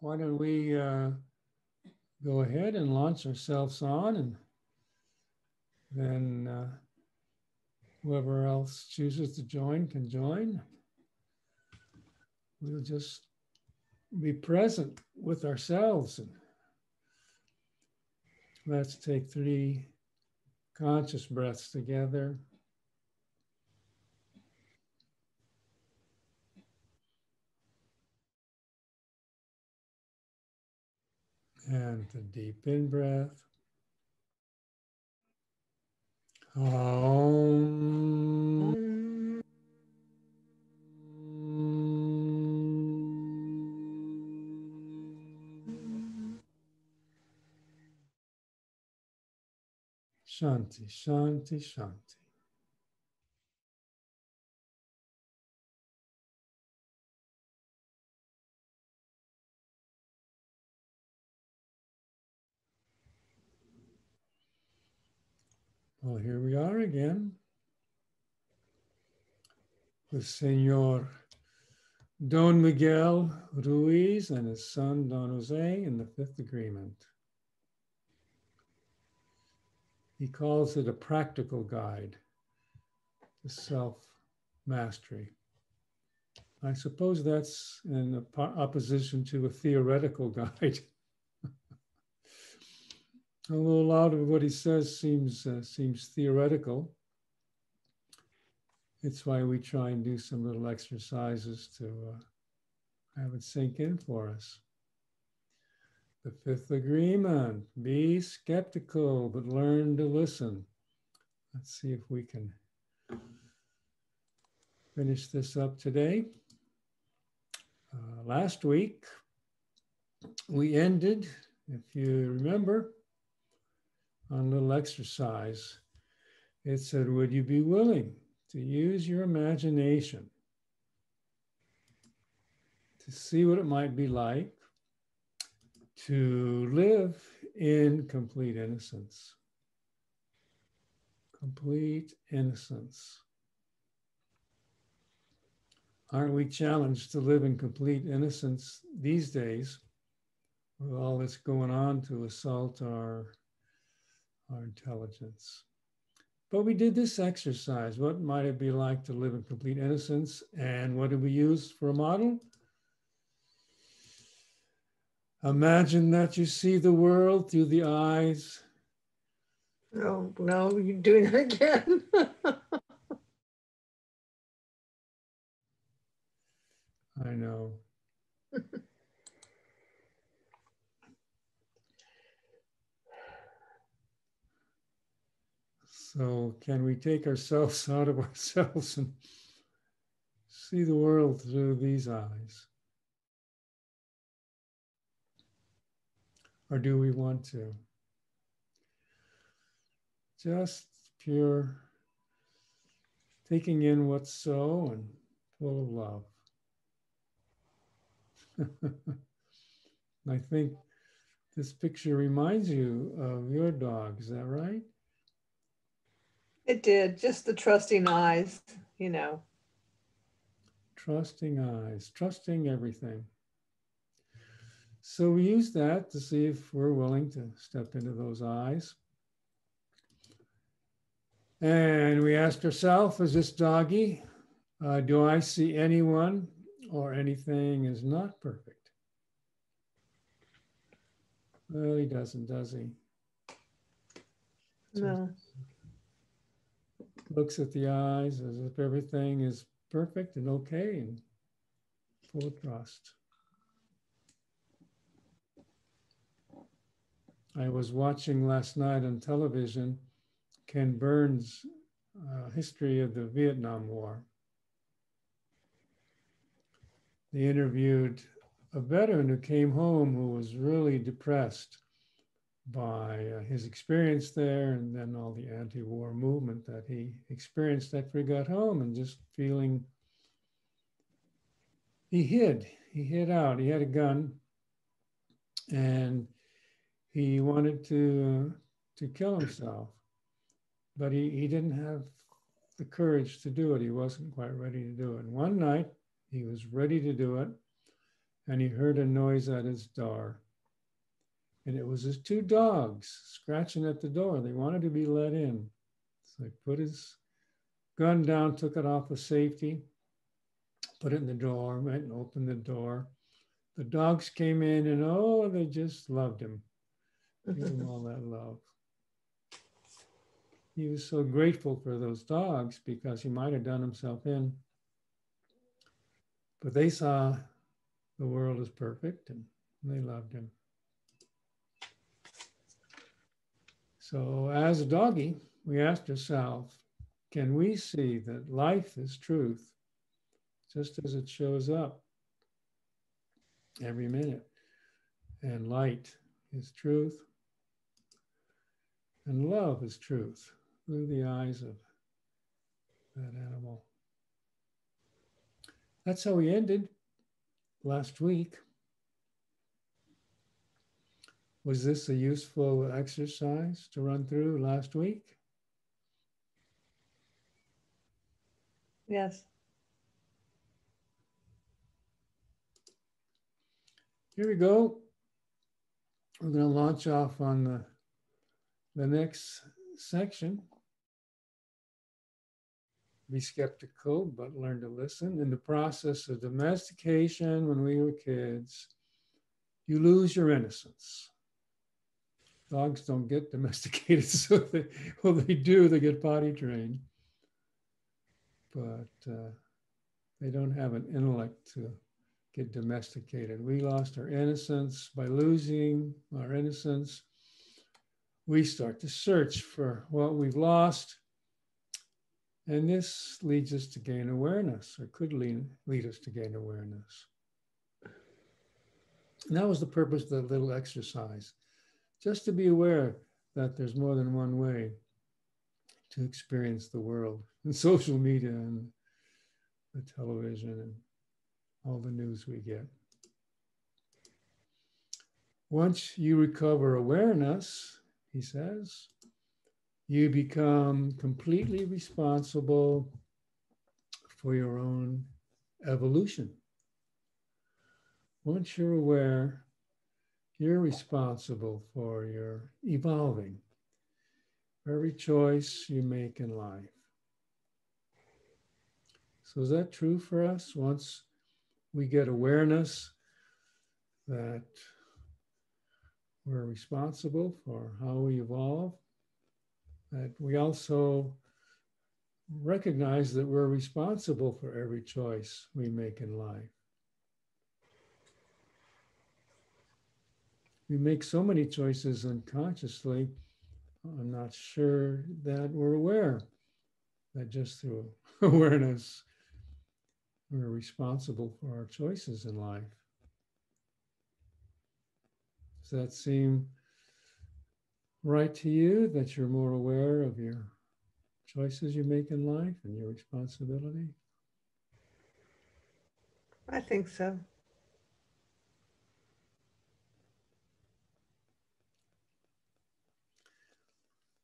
why don't we go ahead and launch ourselves on, and then whoever else chooses to join can join. We'll just be present with ourselves. And let's take 3 conscious breaths together. And a deep in breath. Om. Shanti, Shanti, Shanti. Well, here we are again with Senor Don Miguel Ruiz and his son Don Jose in the 5th agreement. He calls it a practical guide to self-mastery. I suppose that's in opposition to a theoretical guide. Although a lot of what he says seems theoretical. It's why we try and do some little exercises to have it sink in for us. The 5th agreement, be skeptical, but learn to listen. Let's see if we can finish this up today. Last week, we ended, if you remember, on a little exercise. It said, would you be willing to use your imagination to see what it might be like to live in complete innocence? Complete innocence. Aren't we challenged to live in complete innocence these days with all that's going on to assault our intelligence? But we did this exercise. What might it be like to live in complete innocence? And what did we use for a model? Imagine that you see the world through the eyes. Oh, no, you're doing it again. I know. So can we take ourselves out of ourselves and see the world through these eyes? Or do we want to? Just pure taking in what's so and full of love. I think this picture reminds you of your dog, is that right? It did, just the trusting eyes, you know. Trusting eyes, trusting everything. So we use that to see if we're willing to step into those eyes. And we ask ourselves, as this doggy, do I see anyone or anything is not perfect? Well, he doesn't, does he? No. Looks at the eyes as if everything is perfect and okay and full of trust. I was watching last night on television Ken Burns' history of the Vietnam War. They interviewed a veteran who came home who was really depressed by his experience there and then all the anti-war movement that he experienced after he got home, and just feeling he hid out. He had a gun and he wanted to kill himself, but he didn't have the courage to do it. He wasn't quite ready to do it. And one night he was ready to do it, and he heard a noise at his door. And it was his two dogs scratching at the door. They wanted to be let in. So he put his gun down, took it off the safety, put it in the door, went and opened the door. The dogs came in and oh, they just loved him. Give him all that love. He was so grateful for those dogs because he might have done himself in. But they saw the world as perfect and they loved him. So as a doggy, we asked ourselves, can we see that life is truth just as it shows up every minute? And light is truth. And love is truth through the eyes of that animal. That's how we ended last week. Was this a useful exercise to run through last week? Yes. Here we go. We're going to launch off on the next section. Be skeptical, but learn to listen. In the process of domestication, when we were kids, you lose your innocence. Dogs don't get domesticated, so they do, they get potty trained. But they don't have an intellect to get domesticated. We lost our innocence. By losing our innocence, we start to search for what we've lost. And this leads us to gain awareness, or could lead us to gain awareness. And that was the purpose of the little exercise, just to be aware that there's more than one way to experience the world, and social media and the television and all the news we get. Once you recover awareness, he says, you become completely responsible for your own evolution. Once you're aware, you're responsible for your evolving, every choice you make in life. So is that true for us? Once we get awareness that we're responsible for how we evolve, that we also recognize that we're responsible for every choice we make in life. We make so many choices unconsciously, I'm not sure that we're aware that just through awareness, we're responsible for our choices in life. Does that seem right to you, that you're more aware of your choices you make in life and your responsibility? I think so.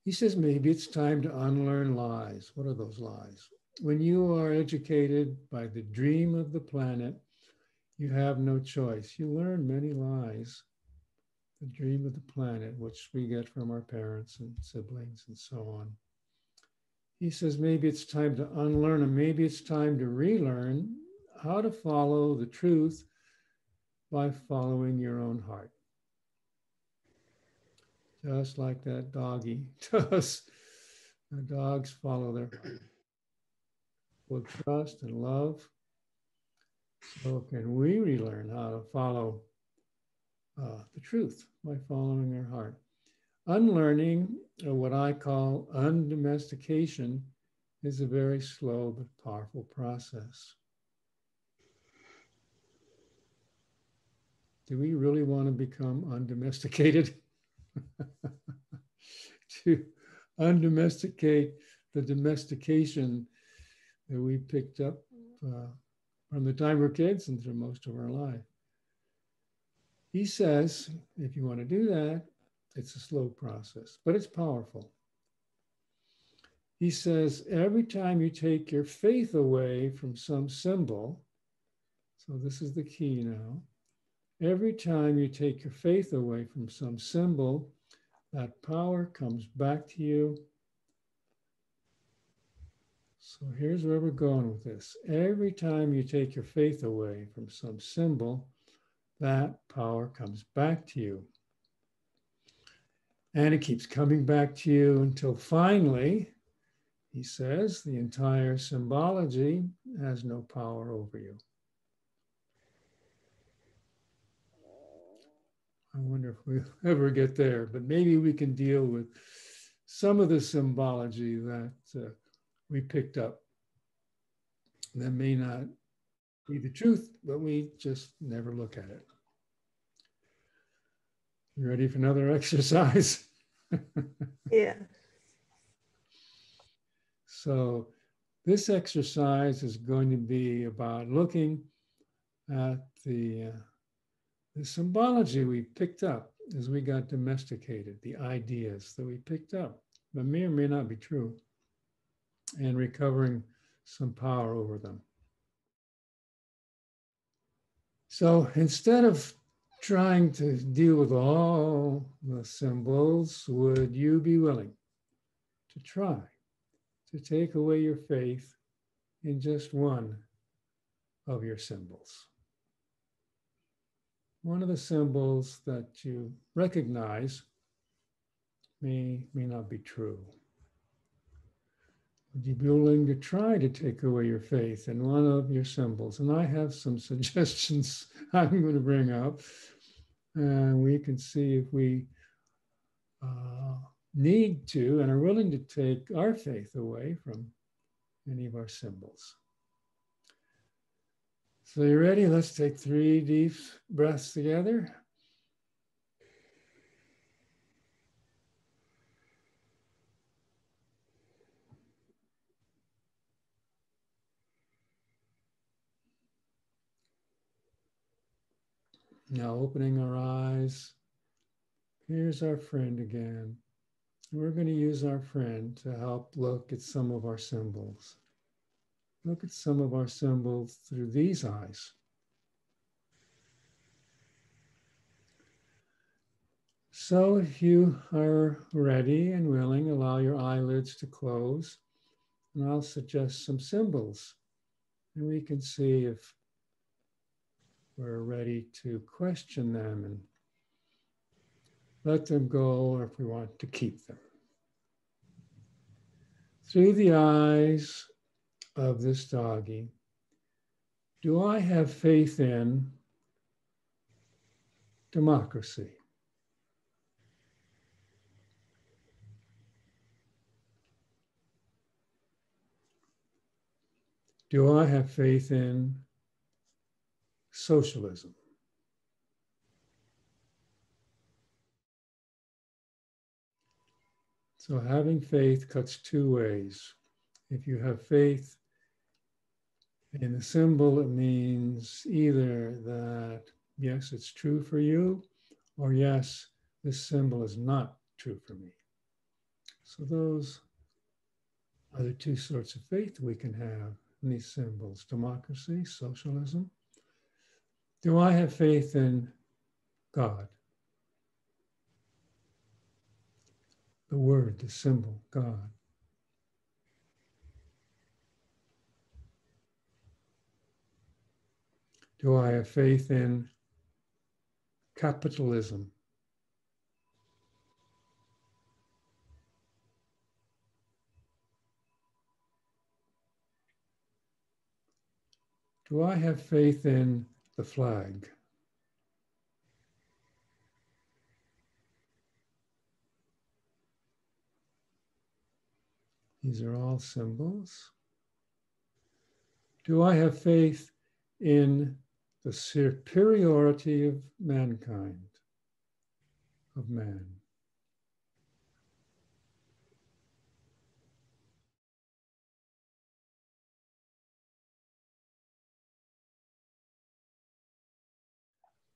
He says, maybe it's time to unlearn lies. What are those lies? When you are educated by the dream of the planet, you have no choice. You learn many lies. The dream of the planet, which we get from our parents and siblings and so on. He says, maybe it's time to unlearn them. Maybe it's time to relearn how to follow the truth by following your own heart. Just like that doggy does. The dogs follow their heart with trust and love. So can we relearn how to follow the truth by following our heart? Unlearning, or what I call undomestication, is a very slow but powerful process. Do we really want to become undomesticated? To undomesticate the domestication that we picked up from the time we're kids and through most of our life. He says, if you want to do that, it's a slow process, but it's powerful. He says, every time you take your faith away from some symbol, so this is the key now, every time you take your faith away from some symbol, that power comes back to you. So here's where we're going with this. Every time you take your faith away from some symbol, that power comes back to you. And it keeps coming back to you until finally, he says, the entire symbology has no power over you. I wonder if we'll ever get there, but maybe we can deal with some of the symbology that we picked up. That may not be the truth, but we just never look at it. You ready for another exercise? Yeah. So this exercise is going to be about looking at the symbology we picked up as we got domesticated, the ideas that we picked up that may or may not be true, and recovering some power over them. So instead of trying to deal with all the symbols, would you be willing to try to take away your faith in just one of your symbols? One of the symbols that you recognize may not be true. Would you be willing to try to take away your faith in one of your symbols? And I have some suggestions I'm going to bring up, and we can see if we need to and are willing to take our faith away from any of our symbols. So you ready? Let's take 3 deep breaths together. Now opening our eyes, here's our friend again. We're going to use our friend to help look at some of our symbols. Look at some of our symbols through these eyes. So if you are ready and willing, allow your eyelids to close, and I'll suggest some symbols, and we can see if we're ready to question them and let them go, or if we want to keep them. Through the eyes of this doggy, do I have faith in democracy? Do I have faith in socialism? So having faith cuts 2 ways. If you have faith in a symbol, it means either that, yes, it's true for you, or yes, this symbol is not true for me. So those are the 2 sorts of faith we can have in these symbols: democracy, socialism. Do I have faith in God? The word, the symbol, God. Do I have faith in capitalism? Do I have faith in the flag? These are all symbols. Do I have faith in the superiority of mankind, of man?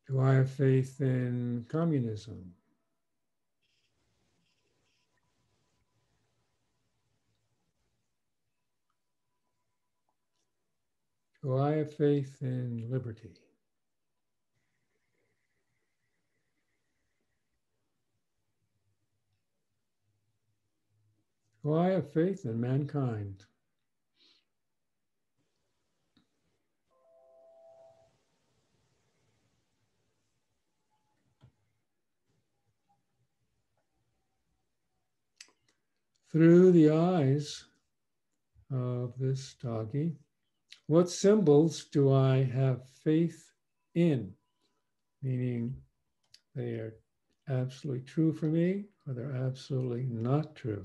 Do I have faith in communism? Do I have faith in liberty? Well, I have faith in mankind. Through the eyes of this doggy, what symbols do I have faith in? Meaning they are absolutely true for me or they're absolutely not true.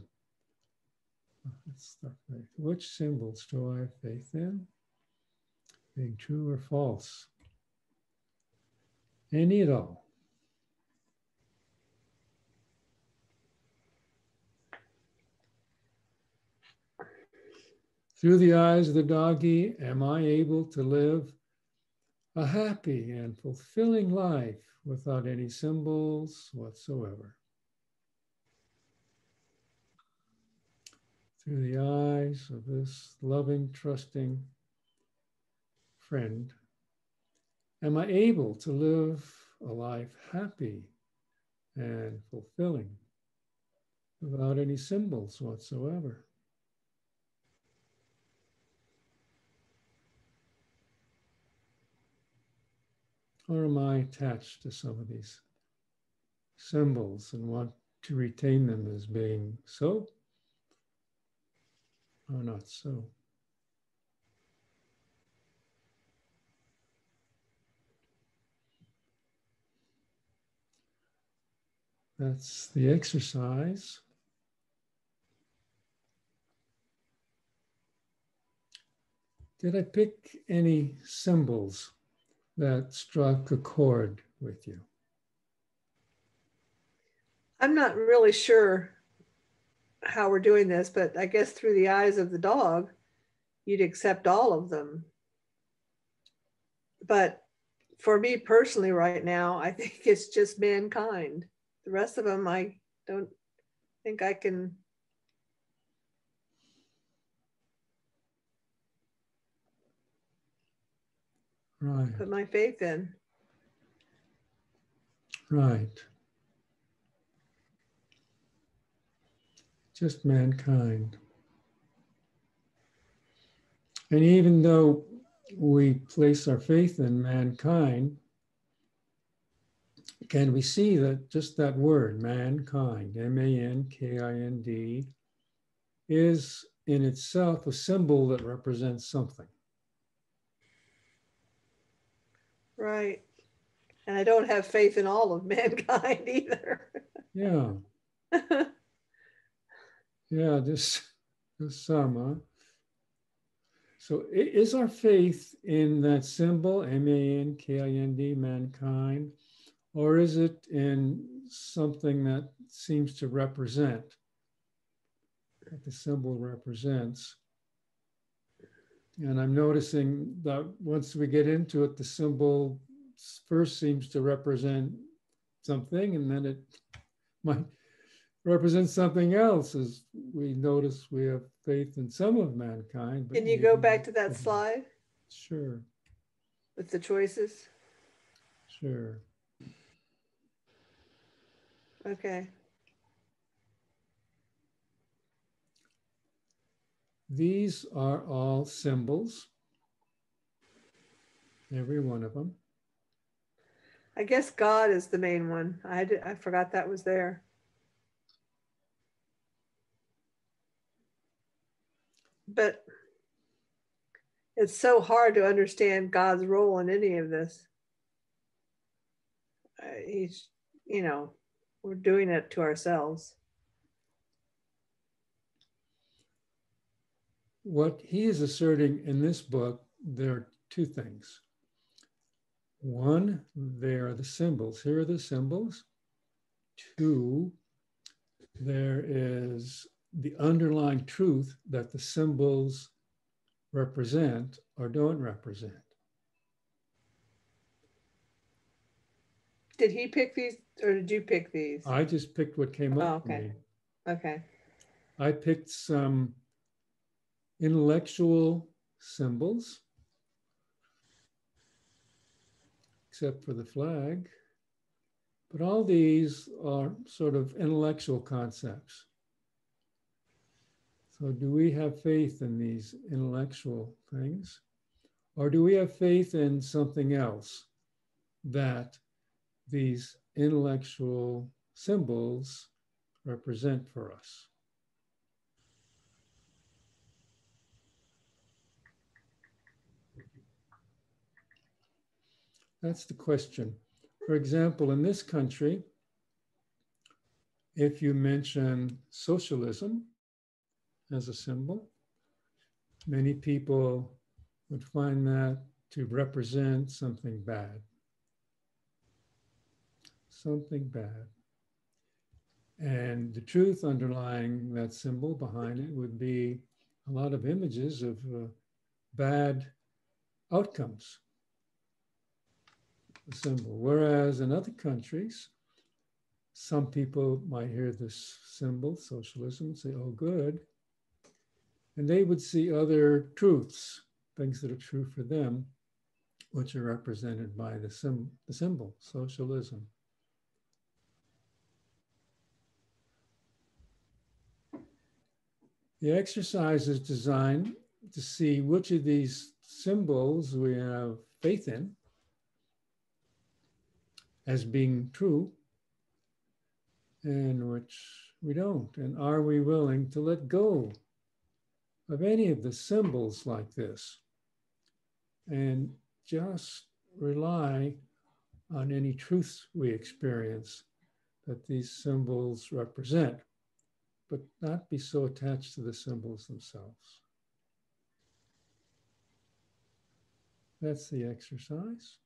Which symbols do I have faith in? Being true or false? Any at all. Through the eyes of the doggy, am I able to live a happy and fulfilling life without any symbols whatsoever? Through the eyes of this loving, trusting friend, am I able to live a life happy and fulfilling without any symbols whatsoever? Or am I attached to some of these symbols and want to retain them as being so or not so? That's the exercise. Did I pick any symbols that struck a chord with you? I'm not really sure how we're doing this, but I guess through the eyes of the dog, you'd accept all of them. But for me personally, right now, I think it's just mankind. The rest of them, I don't think I can put my faith in. Right. Just mankind. And even though we place our faith in mankind, can we see that just that word, mankind, M-A-N-K-I-N-D, is in itself a symbol that represents something? Right. And I don't have faith in all of mankind either. Yeah. Yeah, just some, huh? So is our faith in that symbol, M-A-N-K-I-N-D, mankind, or is it in something that seems to represent, what the symbol represents? And I'm noticing that once we get into it, the symbol first seems to represent something, and then it might represent something else, as we notice we have faith in some of mankind. But Can you go back to that slide? Sure. With the choices? Sure. Okay. These are all symbols, every one of them. I guess God is the main one. I forgot that was there. But it's so hard to understand God's role in any of this. He's, we're doing it to ourselves. What he is asserting in this book, there are two things. One, there are the symbols. Here are the symbols. Two, there is the underlying truth that the symbols represent or don't represent. Did he pick these or did you pick these? I just picked what came up for me. Okay. I picked some intellectual symbols, except for the flag. But all these are sort of intellectual concepts. So do we have faith in these intellectual things? Or do we have faith in something else that these intellectual symbols represent for us? That's the question. For example, in this country, if you mention socialism as a symbol, many people would find that to represent something bad. Something bad. And the truth underlying that symbol behind it would be a lot of images of bad outcomes. The symbol. Whereas in other countries, some people might hear this symbol, socialism, and say, oh, good. And they would see other truths, things that are true for them, which are represented by the symbol, socialism. The exercise is designed to see which of these symbols we have faith in as being true and which we don't. And are we willing to let go of any of the symbols like this and just rely on any truths we experience that these symbols represent, but not be so attached to the symbols themselves. That's the exercise.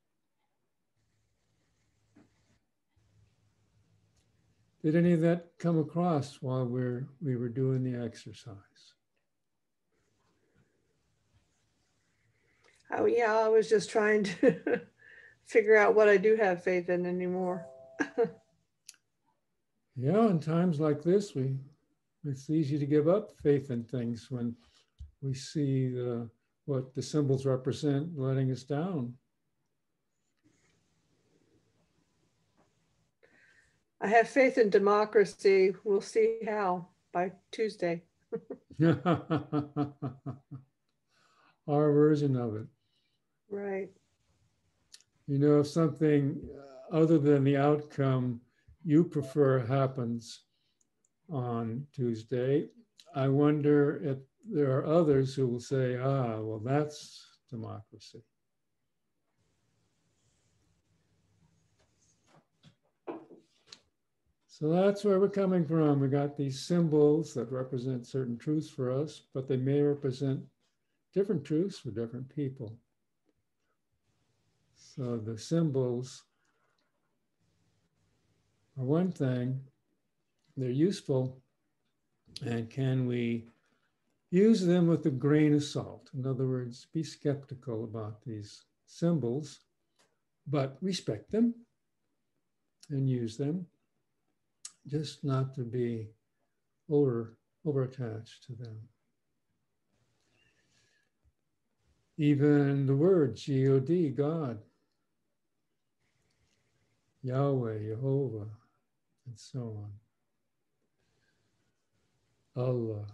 Did any of that come across while we were doing the exercise? Oh, yeah, I was just trying to figure out what I do have faith in anymore. Yeah, in times like this, it's easy to give up faith in things when we see what the symbols represent letting us down. I have faith in democracy. We'll see how by Tuesday. Our version of it. Right. You know, if something other than the outcome you prefer happens on Tuesday, I wonder if there are others who will say, well, that's democracy. So that's where we're coming from. We got these symbols that represent certain truths for us, but they may represent different truths for different people. So the symbols are one thing, they're useful, and can we use them with a grain of salt? In other words, be skeptical about these symbols, but respect them and use them, just not to be over attached to them. Even the word G-O-D, God, Yahweh, Jehovah, and so on. Allah,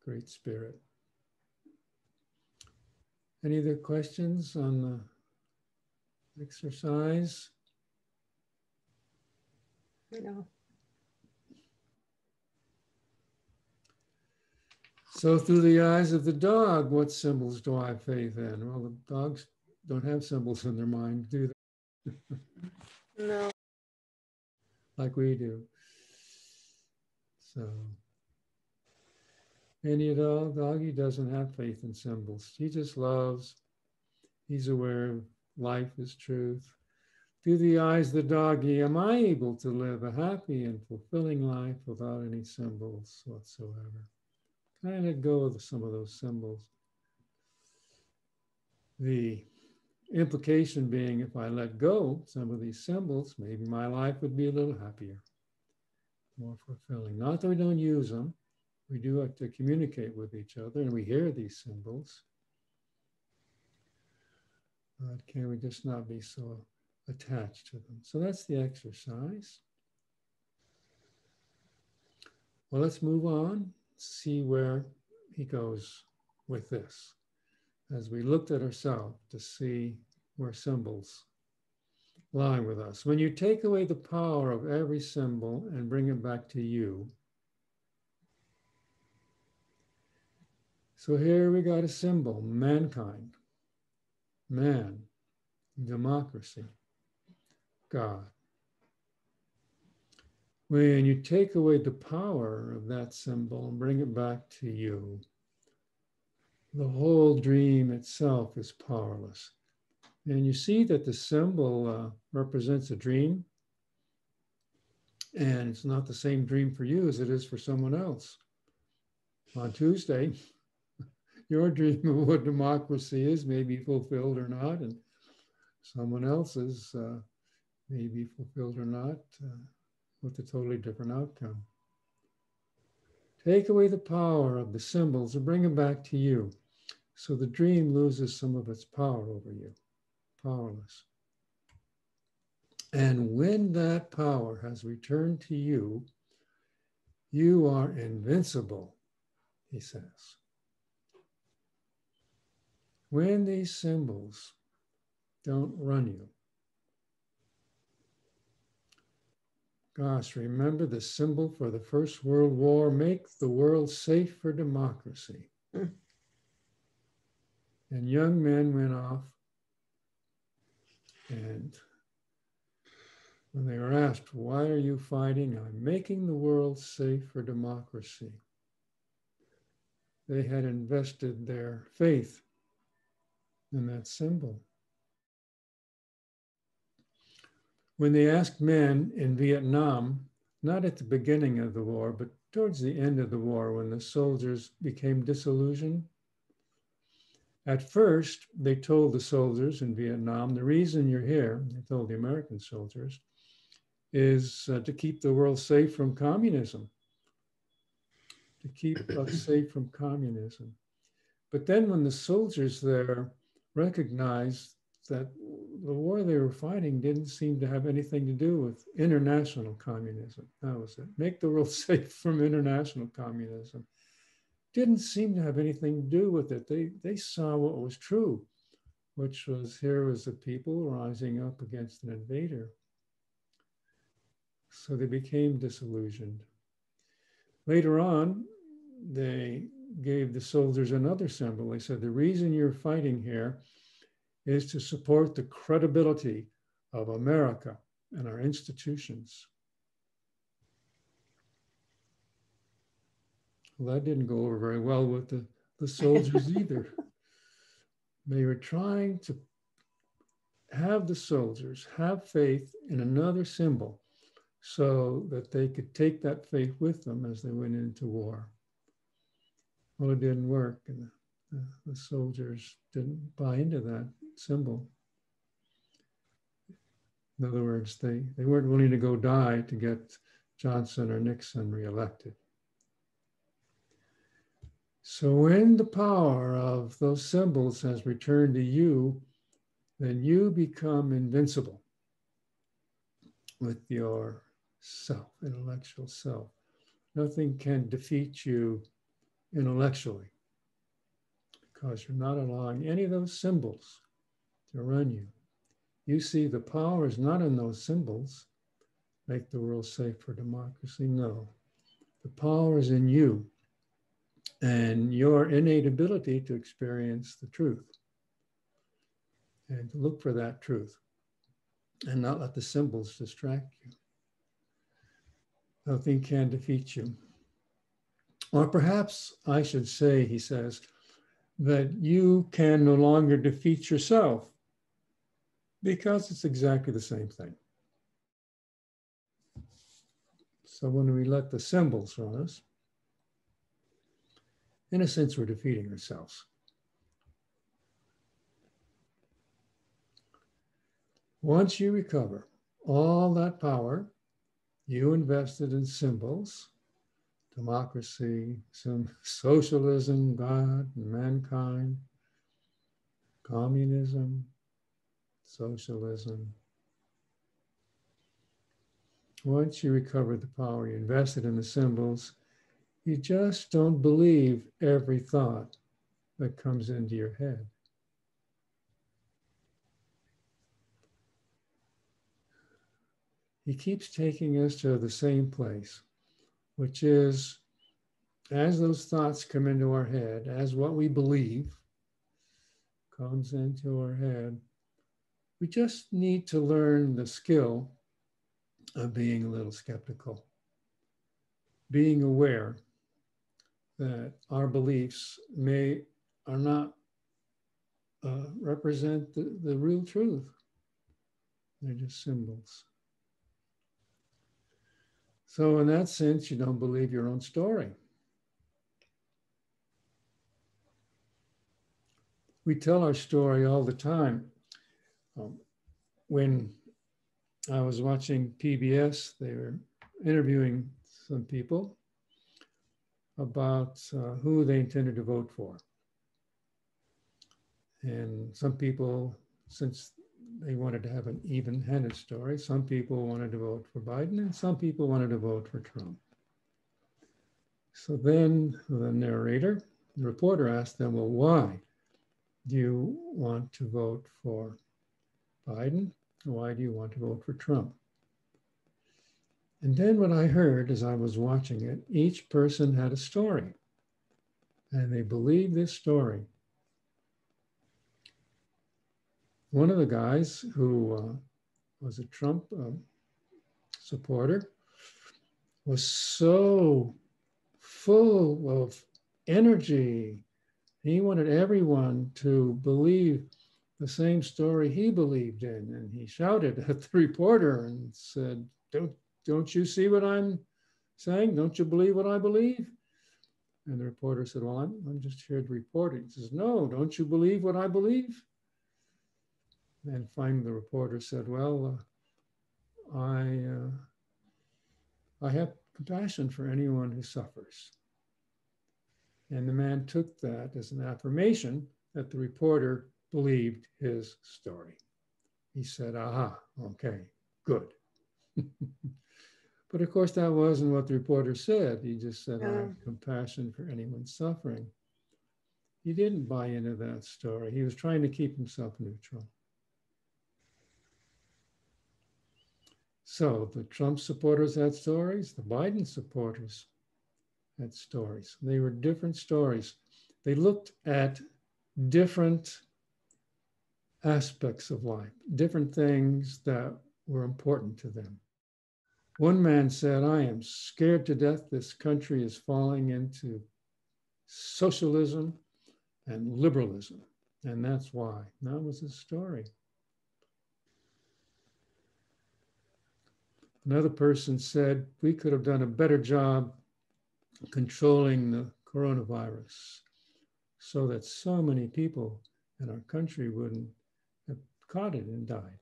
Great Spirit. Any other questions on the exercise? No. So through the eyes of the dog, what symbols do I have faith in? Well, the dogs don't have symbols in their mind, do they? No. Like we do. So, any doggy doesn't have faith in symbols. He just loves. He's aware of life is truth. Through the eyes of the doggy, am I able to live a happy and fulfilling life without any symbols whatsoever? Can I let go of some of those symbols? The implication being, if I let go some of these symbols, maybe my life would be a little happier, more fulfilling. Not that we don't use them. We do have to communicate with each other and we hear these symbols. But can we just not be so attached to them? So that's the exercise. Well, let's move on. see where he goes with this. As we looked at ourselves to see where symbols lie with us. When you take away the power of every symbol and bring it back to you. So here we got a symbol, mankind, man, democracy, God. When you take away the power of that symbol and bring it back to you, the whole dream itself is powerless. And you see that the symbol represents a dream, and it's not the same dream for you as it is for someone else. On Tuesday, your dream of what democracy is may be fulfilled or not, and someone else's may be fulfilled or not with a totally different outcome. Take away the power of the symbols and bring them back to you. So the dream loses some of its power over you, powerless. And when that power has returned to you, you are invincible, he says. When these symbols don't run you, gosh, remember the symbol for the First World War, make the world safe for democracy. And young men went off, and when they were asked, why are you fighting? I'm making the world safe for democracy. They had invested their faith in that symbol. When they asked men in Vietnam, not at the beginning of the war, but towards the end of the war, when the soldiers became disillusioned, at first, they told the soldiers in Vietnam, the reason you're here, they told the American soldiers, is to keep the world safe from communism, to keep us safe from communism. But then when the soldiers there recognized that the war they were fighting didn't seem to have anything to do with international communism, that was it, make the world safe from international communism, didn't seem to have anything to do with it. They saw what was true, which was here was a people rising up against an invader. So they became disillusioned. Later on, they gave the soldiers another symbol. They said, the reason you're fighting here is to support the credibility of America and our institutions. Well, that didn't go over very well with the soldiers either. They were trying to have the soldiers have faith in another symbol so that they could take that faith with them as they went into war. Well, it didn't work, and the soldiers didn't buy into that symbol. In other words, they weren't willing to go die to get Johnson or Nixon reelected. So when the power of those symbols has returned to you, then you become invincible with your self, intellectual self. Nothing can defeat you intellectually because you're not allowing any of those symbols to run you. You see the power is not in those symbols, make the world safe for democracy. No, the power is in you and your innate ability to experience the truth and to look for that truth and not let the symbols distract you. Nothing can defeat you. Or perhaps I should say, he says, that you can no longer defeat yourself because it's exactly the same thing. So when we let the symbols run us, in a sense, we're defeating ourselves. Once you recover all that power you invested in symbols, democracy, some socialism, God, mankind, communism, socialism. Once you recover the power you invested in the symbols, You just don't believe every thought that comes into your head. He keeps taking us to the same place, which is as those thoughts come into our head, as what we believe comes into our head, we just need to learn the skill of being a little skeptical, being aware that our beliefs are not represent the real truth. They're just symbols. So in that sense, you don't believe your own story. We tell our story all the time. When I was watching PBS, they were interviewing some people about who they intended to vote for. And some people, since they wanted to have an even-handed story, some people wanted to vote for Biden and some people wanted to vote for Trump. So then the narrator, the reporter asked them, well, why do you want to vote for Biden? Why do you want to vote for Trump? And then what I heard as I was watching it, each person had a story and they believed this story. One of the guys who was a Trump supporter was so full of energy. He wanted everyone to believe the same story he believed in. And he shouted at the reporter and said, don't you see what I'm saying? Don't you believe what I believe? And the reporter said, well, I'm just here to report it. He says, no, don't you believe what I believe? And finally the reporter said, well, I have compassion for anyone who suffers. And the man took that as an affirmation that the reporter believed his story. He said, aha, okay, good. But of course, that wasn't what the reporter said. He just said, I have compassion for anyone suffering. He didn't buy into that story. He was trying to keep himself neutral. So the Trump supporters had stories, the Biden supporters had stories. They were different stories. They looked at different aspects of life, different things that were important to them. One man said, I am scared to death this country is falling into socialism and liberalism. And that's why. That was his story. Another person said, we could have done a better job controlling the coronavirus so that so many people in our country wouldn't have caught it and died.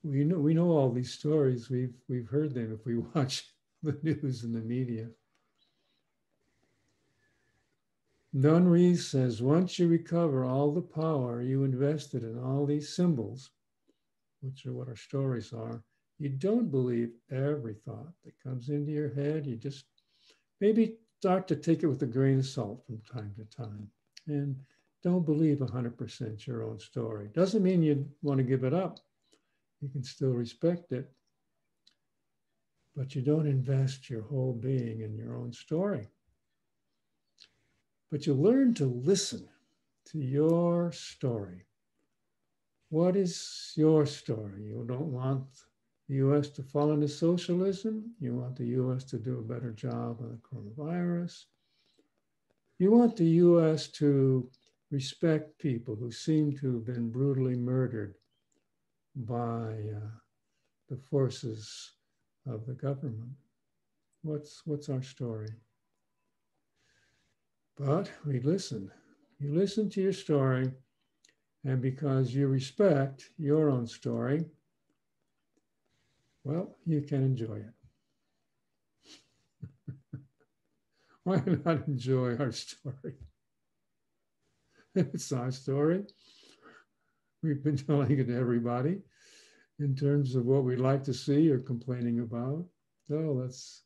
We know all these stories. We've heard them if we watch the news and the media. Don Rees says, once you recover all the power you invested in all these symbols, which are what our stories are, you don't believe every thought that comes into your head. You just maybe start to take it with a grain of salt from time to time. And don't believe 100% your own story. Doesn't mean you want to give it up. You can still respect it. But you don't invest your whole being in your own story. But you learn to listen to your story. What is your story? You don't want the US to fall into socialism. You want the US to do a better job on the coronavirus. You want the US to respect people who seem to have been brutally murdered by the forces of the government. What's our story? But we listen. You listen to your story, and because you respect your own story, well, you can enjoy it. Why not enjoy our story? It's our story. We've been telling it to everybody in terms of what we'd like to see or complaining about. So let's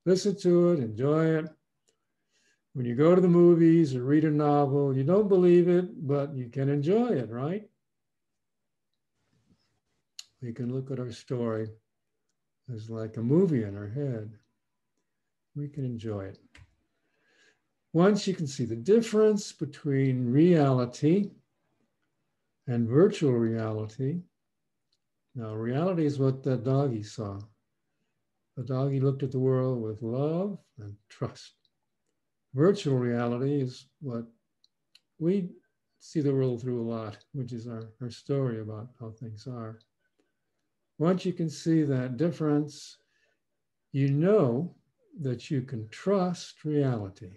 listen to it, enjoy it. When you go to the movies or read a novel, you don't believe it, but you can enjoy it, right? We can look at our story as like a movie in our head. We can enjoy it. Once you can see the difference between reality and virtual reality. Now, reality is what that doggy saw. The doggy looked at the world with love and trust. Virtual reality is what we see the world through a lot, which is our story about how things are. Once you can see that difference, you know that you can trust reality.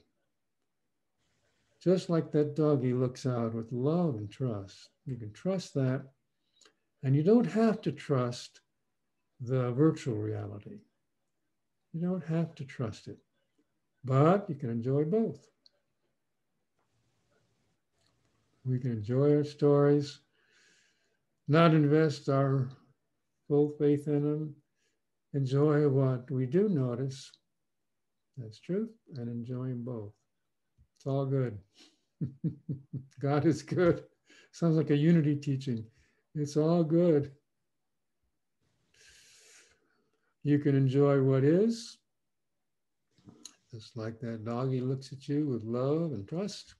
Just like that doggy looks out with love and trust. You can trust that, and you don't have to trust the virtual reality. You don't have to trust it, but you can enjoy both. We can enjoy our stories, not invest our full faith in them, enjoy what we do notice, that's truth, and enjoy them both. It's all good. God is good. Sounds like a unity teaching. It's all good. You can enjoy what is, just like that doggy looks at you with love and trust.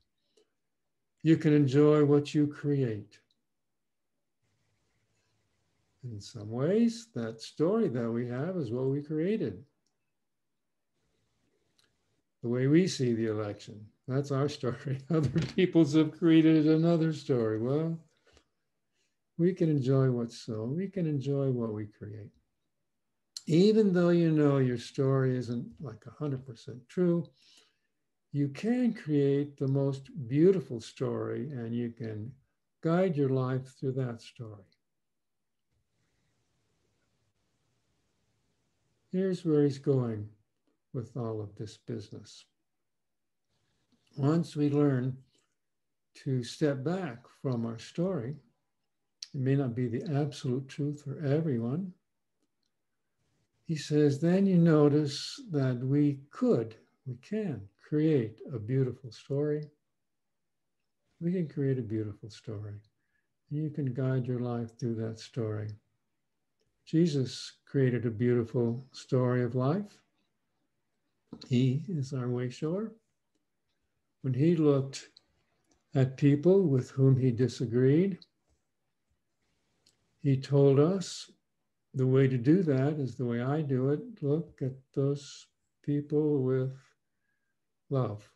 You can enjoy what you create. In some ways, that story that we have is what we created. The way we see the election, that's our story. Other peoples have created another story. Well, we can enjoy what's so. We can enjoy what we create. Even though you know your story isn't like 100% true, you can create the most beautiful story and you can guide your life through that story. Here's where he's going with all of this business. Once we learn to step back from our story, it may not be the absolute truth for everyone. He says, then you notice that we can create a beautiful story. We can create a beautiful story. You can guide your life through that story. Jesus created a beautiful story of life. He is our way shower. When he looked at people with whom he disagreed, he told us the way to do that is the way I do it. Look at those people with love.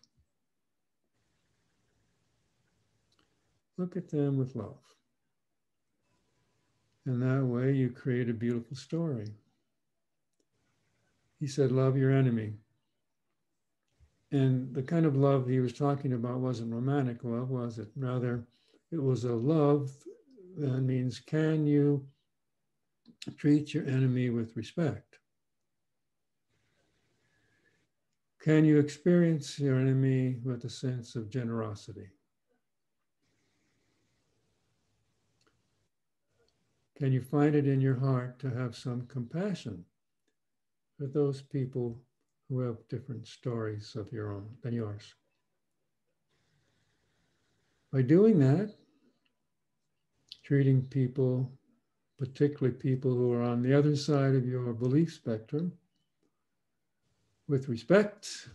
Look at them with love. And that way you create a beautiful story. He said, love your enemy. And the kind of love he was talking about wasn't romantic love, was it? Rather, it was a love that means, can you treat your enemy with respect? Can you experience your enemy with a sense of generosity? Can you find it in your heart to have some compassion for those people who have different stories of your own than yours? By doing that, treating people, particularly people who are on the other side of your belief spectrum, with respect,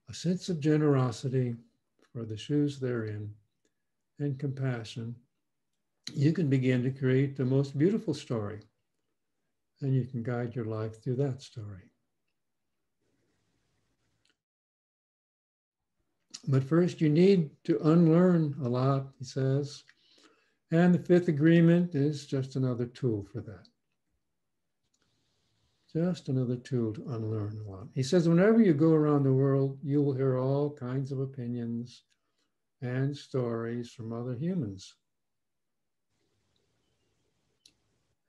a sense of generosity for the shoes they're in, and compassion, you can begin to create the most beautiful story. And you can guide your life through that story. But first, you need to unlearn a lot, he says. And the fifth agreement is just another tool for that. Just another tool to unlearn a lot. He says, whenever you go around the world, you will hear all kinds of opinions and stories from other humans.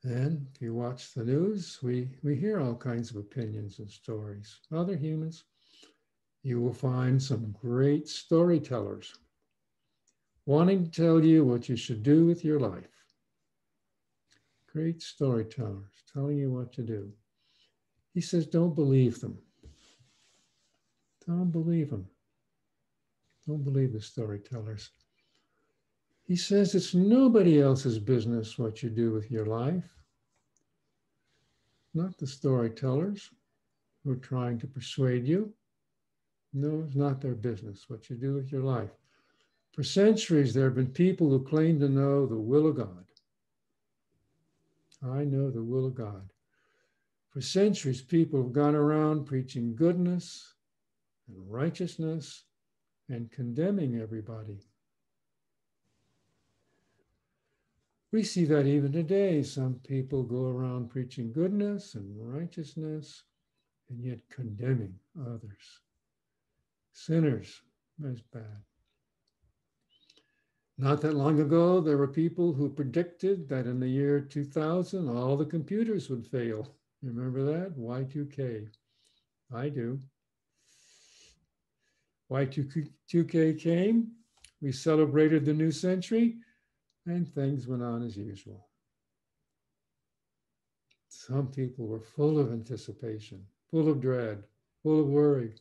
And if you watch the news, we hear all kinds of opinions and stories. Other humans, you will find some great storytellers wanting to tell you what you should do with your life. great storytellers telling you what to do. He says, don't believe them. Don't believe them. Don't believe the storytellers. He says it's nobody else's business what you do with your life. Not the storytellers who are trying to persuade you. No, it's not their business what you do with your life. For centuries, there have been people who claim to know the will of God. I know the will of God. For centuries, people have gone around preaching goodness and righteousness and condemning everybody. We see that even today. Some people go around preaching goodness and righteousness and yet condemning others. Sinners, that's bad. Not that long ago, there were people who predicted that in the year 2000, all the computers would fail. Remember that? Y2K. I do. Y2K came, we celebrated the new century, and things went on as usual. Some people were full of anticipation, full of dread, full of worry.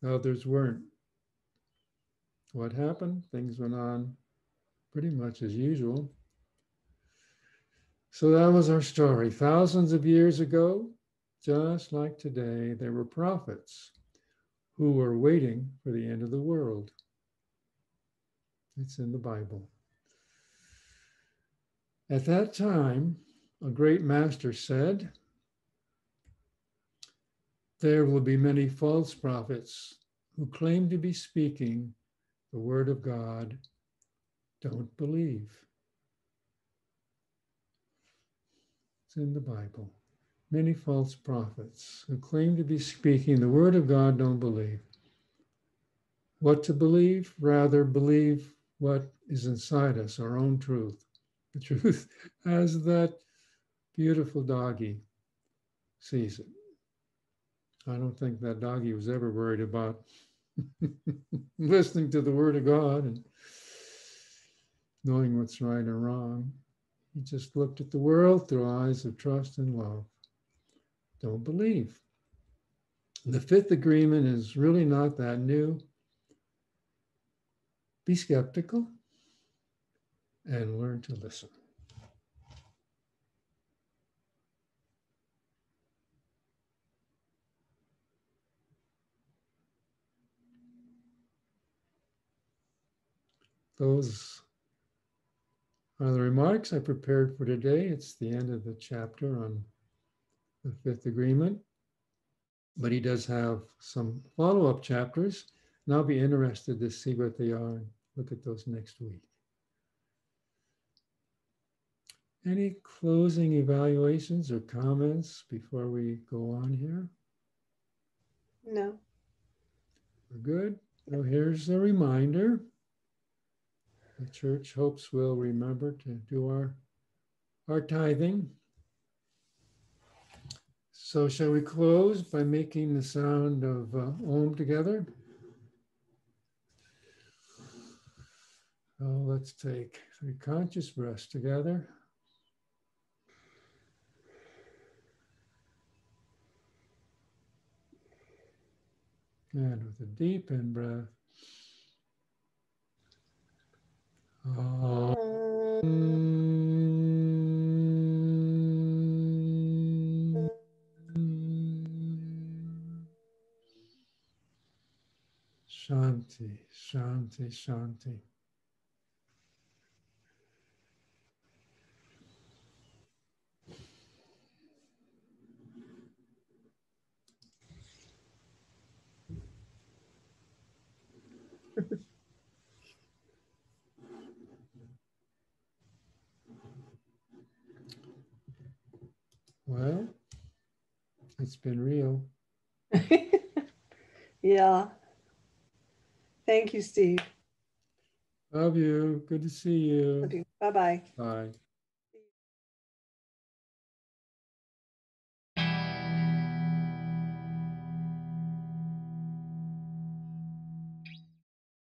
Others weren't. What happened? Things went on pretty much as usual. So that was our story. Thousands of years ago, just like today, there were prophets who were waiting for the end of the world. It's in the Bible. At that time, a great master said, there will be many false prophets who claim to be speaking the word of God. Don't believe. It's in the Bible. Many false prophets who claim to be speaking the word of God don't believe. What to believe? Rather believe what is inside us, our own truth. The truth as that beautiful doggy sees it. I don't think that doggy was ever worried about listening to the word of God and knowing what's right or wrong. He just looked at the world through eyes of trust and love. Don't believe. The fifth agreement is really not that new. Be skeptical and learn to listen. Those are the remarks I prepared for today. It's the end of the chapter on the fifth agreement, but he does have some follow-up chapters, and I'll be interested to see what they are and look at those next week. Any closing evaluations or comments before we go on here? No. We're good. So here's a reminder. The church hopes we'll remember to do our tithing. So shall we close by making the sound of Om together? Oh, let's take 3 conscious breaths together. And with a deep in-breath. Shanti, Shanti, Shanti. Well, it's been real. Yeah. Thank you, Steve. Love you. Good to see you. Love you. Bye-bye. Bye.